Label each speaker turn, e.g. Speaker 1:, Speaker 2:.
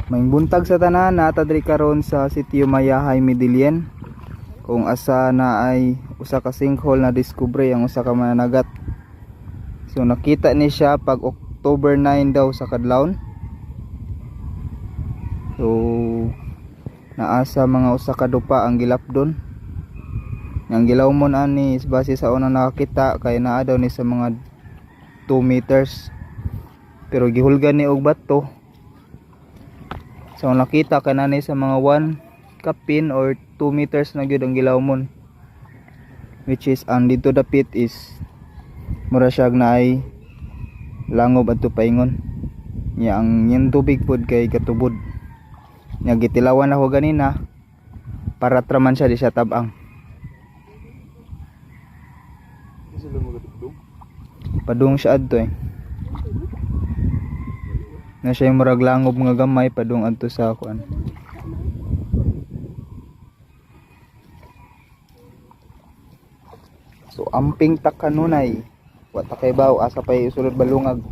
Speaker 1: Maing buntag sa tanan, nata diri karon sa sitio Mayahay, Medellin. Kung asa na ay usa ka sinkhole na diskubre ang usa ka mananagat. So nakita ni siya pag October 9 daw sa kadlawon. So naasa mga usa ka dupa ang gilapdon. Yang gilawmon ani is base sa unang nakakita kay naa daw ni sa mga 2 meters. Pero gihulgan ni og bato. So nakita kanani sa mga 1 kapin or 2 meters na gyud ang gilawmon, which is ang dito dapit is mura siya na ay langob adto paingon nya. Ang yung tubig pod kay katubod nya, gitilawan ako ganina para traman siya di siya tabang. Padung siya adto na siya yung murag langob mga gamay padung adto sa kuan. So amping ta kanunay wa ta kay baw asa pay sulod balungag.